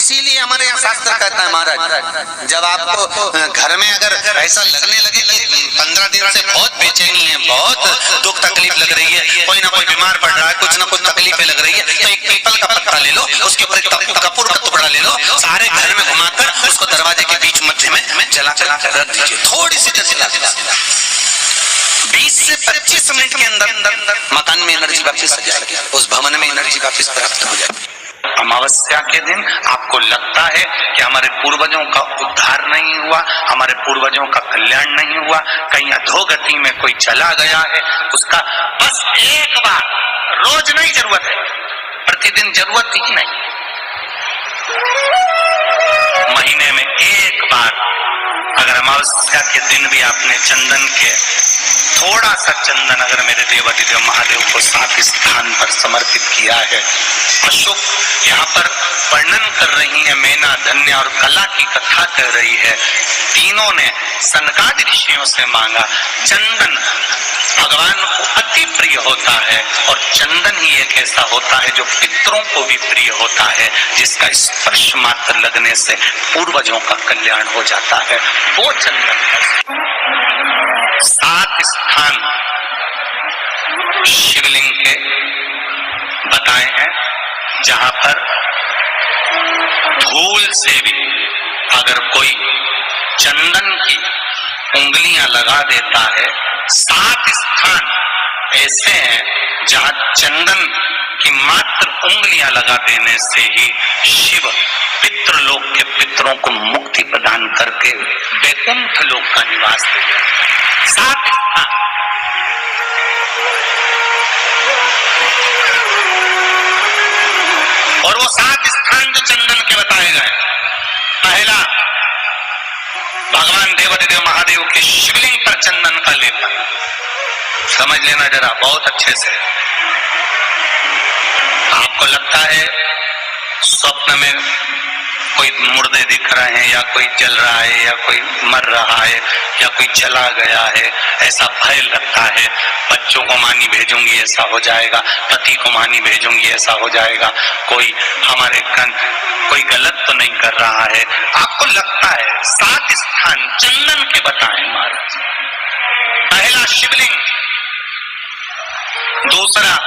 इसीलिए हमारे यहाँ शास्त्र कहता है महाराज, जब आपको घर में अगर ऐसा लगने लगे कि 15 दिन से बहुत बेचैनी है, बहुत दुख तकलीफ लग रही है, कोई ना कोई बीमार पड़ रहा है, कुछ ना कुछ तकलीफें लग रही है, तो एक पीपल का पत्ता ले लो, उसके ऊपर एक कपूर का टुकड़ा ले लो, सारे घर में घुमाकर उसको दरवाजे के बीच मध्य में जला कर रख दीजिए, थोड़ी सी जला 20 से 25 मिनट के अंदर मकान में एनर्जी वापस आ जाएगी, उस भवन में एनर्जी वापस प्राप्त हो जाएगी। अमावस्या के दिन आपको लगता है कि हमारे पूर्वजों का उद्धार नहीं हुआ, हमारे पूर्वजों का कल्याण नहीं हुआ, कहीं अधोगति में कोई चला गया है, उसका बस एक बार, रोज नहीं जरूरत है, प्रतिदिन जरूरत ही नहीं, महीने में एक बार अगर अमावस्या के दिन भी आपने चंदन के थोड़ा सा चंदन अगर मेरे देवाधिदेव महादेव को 7 स्थान पर समर्पित किया है। अशोक यहाँ पर वर्णन कर रही है, मेना धन्य और कला की कथा कर रही है। तीनों ने सनकादि ऋषियों से मांगा। चंदन भगवान को अति प्रिय होता है और चंदन ही एक ऐसा होता है जो पितरों को भी प्रिय होता है, जिसका स्पर्श मात्र लगने से पूर्वजों का कल्याण हो जाता है। वो चंदन है। 7 स्थान शिवलिंग के बताए हैं, जहां पर धूल से भी अगर कोई चंदन की उंगलियां लगा देता है। 7 स्थान ऐसे हैं जहां चंदन की मात्र उंगलियां लगा देने से ही शिव पितृलोक के पितरों को मुक्ति प्रदान करके वैकुंठ लोक का निवास देते हैं। 7 स्थान और वो 7 स्थान जो चंदन के बताए गए, पहला भगवान देवाधिदेव महादेव के शिवलिंग पर चंदन का लेपन, समझ लेना जरा बहुत अच्छे से। आपको लगता है स्वप्न में कोई मुर्दे दिख रहे हैं, या कोई जल रहा है, या कोई मर रहा है, या कोई चला गया है, ऐसा भय लगता है। बच्चों को मानी भेजूंगी ऐसा हो जाएगा, पति को मानी भेजूंगी ऐसा हो जाएगा, कोई हमारे कोई गलत तो नहीं कर रहा है, आपको लगता है। 7 स्थान चंदन के बताए महाराज। पहला शिवलिंग, दूसरा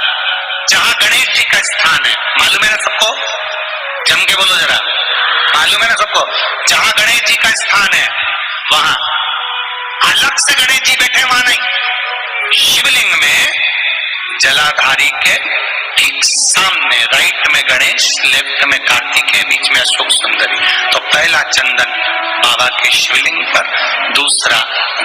जहां गणेश जी का स्थान है, मालूम है ना सबको, जम के बोलो जरा, मालूम है ना सबको, जहां गणेश जी का स्थान है वहां अलग से गणेश जी बैठे, वहां नहीं। शिवलिंग में जलाधारी के ठीक सामने राइट में गणेश, लेफ्ट में कार्तिकेय, बीच में अशोक सुंदरी। तो पहला चंदन बाबा के शिवलिंग पर, दूसरा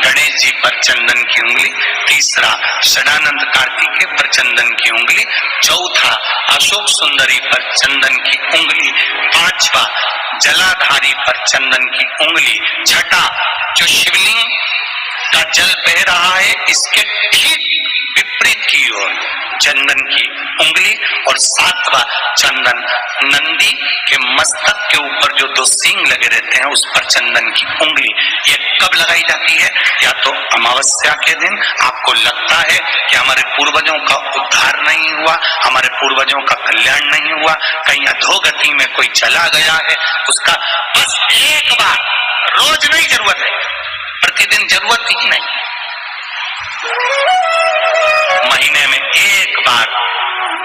गणेश जी पर चंदन की उंगली, तीसरा षडानंद कार्तिकेय पर चंदन की उंगली, चौथा अशोक सुंदरी पर चंदन की उंगली, पांचवा जलाधारी पर चंदन की उंगली, छठा जो शिवलिंग का जल बह रहा है इसके ठीक विपरीत की ओर चंदन की उंगली, और 7वां चंदन नंदी के मस्तक के ऊपर जो 2 सींग लगे रहते हैं उस पर चंदन की उंगली। ये कब लगाई जाती है? या तो अमावस्या के दिन आपको लगता है कि हमारे पूर्वजों का उद्धार नहीं हुआ, हमारे पूर्वजों का कल्याण नहीं हुआ, कहीं अधोगति में कोई चला गया है, उसका बस एक बार, रोज नहीं जरूरत है, प्रतिदिन जरूरत ही नहीं, महीने में एक बार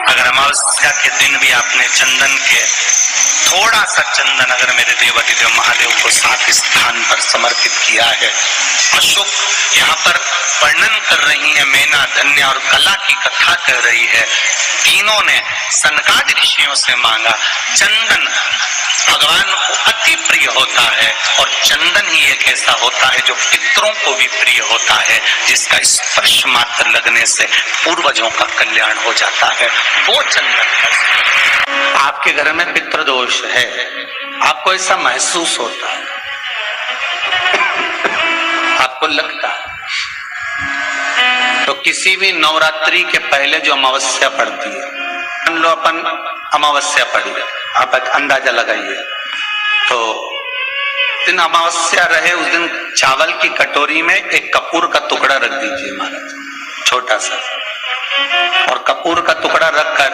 अगर अमावस्या के दिन भी आपने चंदन के थोड़ा सा चंदन अगर मेरे देवाधिदेव महादेव को 7 स्थान पर समर्पित किया है। अशोक यहाँ पर वर्णन कर रही है, मेना धन्य और कला की कथा कर रही है। तीनों ने सनकादि ऋषियों से मांगा। चंदन भगवान को अति प्रिय होता है और चंदन ही एक ऐसा होता है जो पितरों को भी प्रिय होता है, जिसका स्पर्श मात्र लगने से पूर्वजों का कल्याण हो जाता है। वो चंदन है। आपके घर में पितृदोष है, आपको ऐसा महसूस होता है, आपको लगता है, तो किसी भी नवरात्रि के पहले जो अमावस्या पड़ती है, मान लो अपन अमावस्या पड़ी है, आप एक अंदाजा लगाइए, तो दिन अमावस्या रहे उस दिन चावल की कटोरी में एक कपूर का टुकड़ा रख दीजिए महाराज, छोटा सा, और कपूर का टुकड़ा रखकर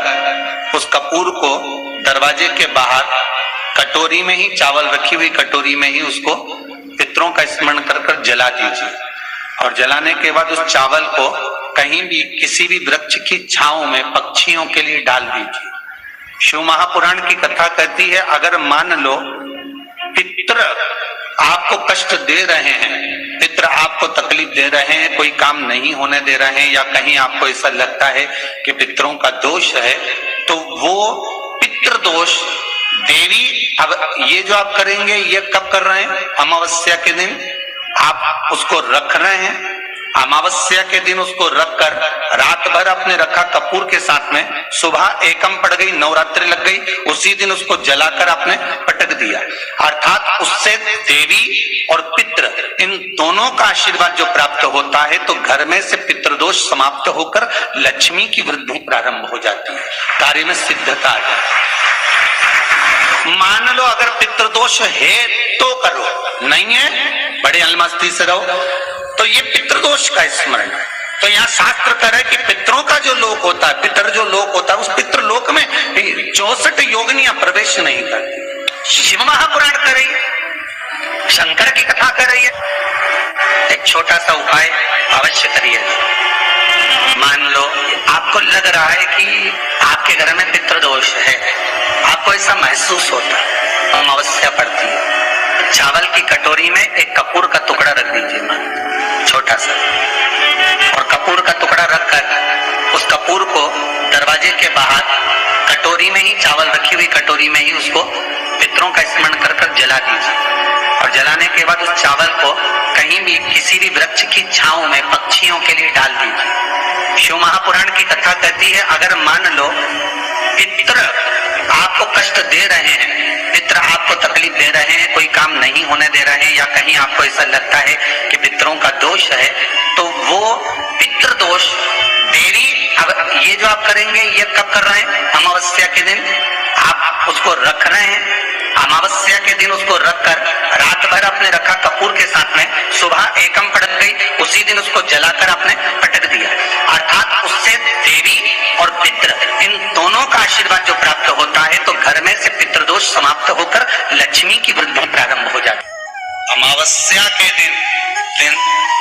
उस कपूर को दरवाजे के बाहर कटोरी में ही, चावल रखी हुई कटोरी में ही उसको पितरों का स्मरण कर कर जला दीजिए। और जलाने के बाद उस चावल को कहीं भी किसी भी वृक्ष की छांव में पक्षियों के लिए डाल दीजिए। शिव महापुराण की कथा कहती है, अगर मान लो पितर आपको कष्ट दे रहे हैं, पितर आपको तकलीफ दे रहे हैं, कोई काम नहीं होने दे रहे हैं, या कहीं आपको ऐसा लगता है कि पितरों का दोष है, तो वो पितृ दोष देवी, अब ये जो आप करेंगे ये कब कर रहे हैं? अमावस्या के दिन आप उसको रख रहे हैं। अमावस्या के दिन उसको रखकर रात भर आपने रखा कपूर के साथ में, सुबह एकम पड़ गई, नवरात्रि लग गई, उसी दिन उसको जलाकर आपने पटक दिया। अर्थात उससे देवी और पितृ इन दोनों का आशीर्वाद जो प्राप्त होता है, तो घर में से पितृदोष समाप्त होकर लक्ष्मी की वृद्धि प्रारंभ हो जाती है, कार्य में सिद्धता आ जाती है। मान लो अगर पितृदोष है तो करो, नहीं है बड़े अलमस्ती से रहो, तो ये पितृदोष का स्मरण है। तो यहाँ शास्त्र कह रहा है कि पितरों का जो लोक होता है, पितर जो लोक होता है, उस पितृलोक में 64 योगिनियां प्रवेश नहीं करती। शिव महापुराण कर रही है, शंकर की कथा कर रही है। एक छोटा सा उपाय अवश्य करिए। मान लो आपको लग रहा है कि आपके घर में पितृदोष है, आपको ऐसा महसूस होता है, अमावस्या पड़ती है, चावल की कटोरी में एक कपूर का टुकड़ा रख दीजिए, छोटा सा, और कपूर का टुकड़ा रखकर उस कपूर को दरवाजे के बाहर कटोरी में ही, चावल रखी हुई कटोरी में ही उसको पितरों का स्मरण कर कर जला दीजिए। और जलाने के बाद उस चावल को कहीं भी किसी भी वृक्ष की छांव में पक्षियों के लिए डाल दीजिए। शिव महापुराण की कथा कहती है, अगर मान लो पितर आपको कष्ट दे रहे हैं, पितर आपको तकलीफ दे रहे हैं, कोई काम नहीं होने दे रहे हैं, या कहीं आपको ऐसा लगता है कि पितरों का दोष है, तो वो पितृ दोष देवी, अब ये जो आप करेंगे ये कब कर रहे हैं? अमावस्या के दिन आप उसको रख रहे हैं। अमावस्या के दिन उसको रखकर रात भर आपने रखा कपूर के साथ में, सुबह एकम पड़ गई, उसी दिन उसको जलाकर आपने पटक दिया। अर्थात उससे देवी और पितृ इन दोनों का आशीर्वाद जो प्राप्त होता है, तो घर में से पितृदोष समाप्त होकर लक्ष्मी की वृद्धि प्रारंभ हो जाती है। अमावस्या के दिन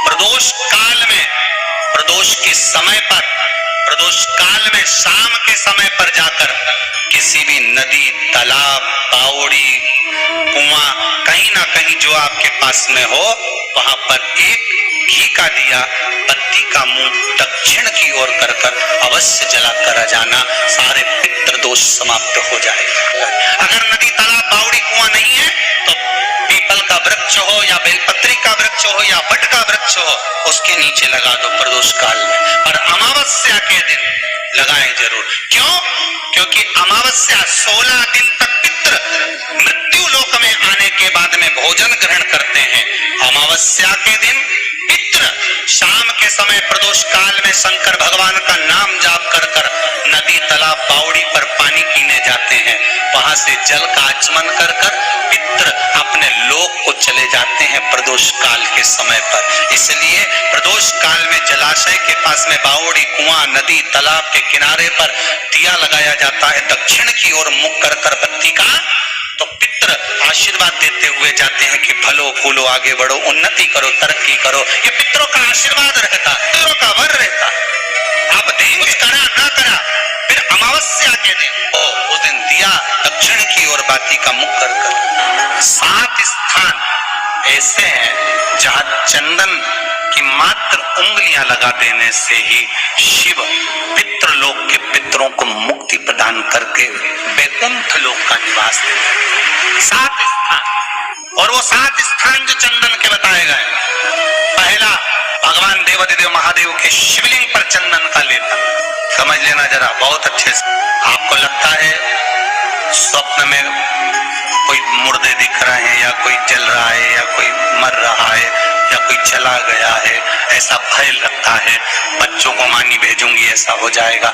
प्रदोष काल में, प्रदोष के समय पर, प्रदोष काल में शाम के समय पर जाकर किसी भी नदी, तालाब, बावड़ी, कुआं, कहीं ना कहीं जो आपके पास में हो, वहां पर एक घी का दिया, बत्ती का मुंह दक्षिण की ओर कर कर अवश्य जलाकर आ जाना, सारे पितृदोष समाप्त हो जाएगा। अगर नदी, तालाब, बावड़ी, कुआं नहीं है तो पीपल का वृक्ष हो या बेलपत्री का वृक्ष हो या वट का वृक्ष हो, उसके नीचे लगा दो प्रदोष काल में। पर अमावस्या के दिन लगाएं जरूर। क्यों? क्योंकि अमावस्या 16 दिन तक पितृ मृत्यु लोक में आने के बाद में भोजन ग्रहण करते हैं। अमावस्या के दिन पितृ शाम के समय प्रदोष काल में शंकर भगवान का नाम जाप कर कर नदी, तालाब, बावड़ी पर पानी पीने जाते हैं। वहां से जल का आचमन कर कर पितृ अपने लोक को चले जाते हैं प्रदोष काल के समय पर। इसलिए प्रदोष काल में जलाशय के पास में बावड़ी, कुआं, नदी, तालाब के किनारे पर दिया लगाया जाता है, दक्षिण की ओर मुख कर कर बत्ती का, तो पितृ आशीर्वाद देते हुए जाते हैं कि फलो फूलो, आगे बढ़ो, उन्नति करो, तरक्की करो। ये पितरों का आशीर्वाद रहता है, पितरों का वर रहता है। आप दिन कुछ करा ना करा, फिर अमावस्या के दिन उस दिन दिया दक्षिण की ओर बाती का मुख कर कर। 7 स्थान ऐसे हैं जहां चंदन की मात्र उंगलियां लगा देने से ही शिव पितृलोक के पितरों को मुक्ति प्रदान करके वैकुंठ लोक का निवास देते। 7 स्थान, और वो 7 स्थान जो चंदन के बताए गए, पहला भगवान देवाधिदेव महादेव के शिवलिंग पर चंदन का लेपन। समझ लेना जरा बहुत अच्छे से। आपको लगता है स्वप्न में कोई मुर्दे दिख रहे हैं, या कोई जल रहा है, या कोई मर रहा है, या कोई चला गया है, ऐसा भय लगता है, बच्चों को मानी भेजूंगी ऐसा हो जाएगा।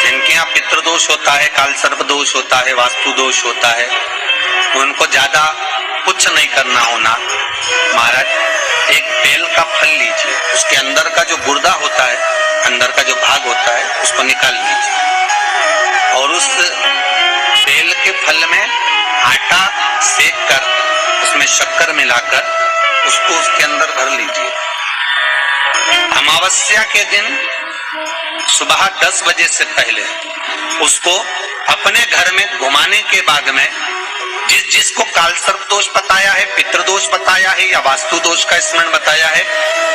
जिनके यहाँ पितृदोष होता है, काल सर्प दोष होता है, वास्तु दोष होता है, तो उनको ज्यादा कुछ नहीं करना होना। महाराज एक बेल का फल लीजिए, उसके अंदर का जो गुर्दा होता है, अंदर का जो भाग होता है, उसको निकाल लीजिए, और उस बेल के फल में आटा सेक कर उसमें शक्कर मिलाकर उसको उसके अंदर भर लीजिए। अमावस्या के दिन सुबह 10 बजे से पहले उसको अपने घर में घुमाने के बाद में जिसको कालसर्प दोष बताया है, पितृदोष बताया है या वास्तु दोष का स्मरण बताया है,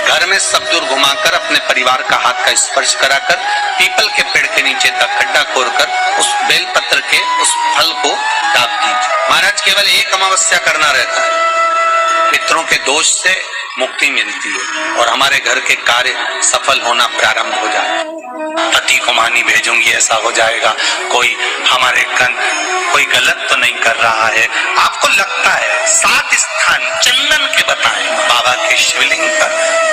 घर में सब दूर घुमाकर अपने परिवार का हाथ का स्पर्श कराकर पीपल के पेड़ के नीचे तक खड्डा खोदकर उस बेलपत्र के उस फल को दाप दीजिए। महाराज केवल एक अमावस्या करना रहता है, पितरों के दोष से मुक्ति मिलती है और हमारे घर के कार्य सफल होना प्रारंभ हो जाए। पति को मानी भेजूंगी ऐसा हो जाएगा, कोई हमारे कोई गलत तो नहीं कर रहा है, आपको लगता है 7 स्थान चंदन के बताएं बाबा के शिवलिंग पर,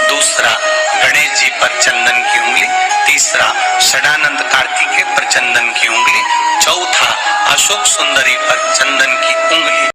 दूसरा गणेश जी पर चंदन की उंगली, तीसरा षडानंद कार्तिकेय पर चंदन की उंगली, चौथा अशोक सुंदरी पर चंदन की उंगली।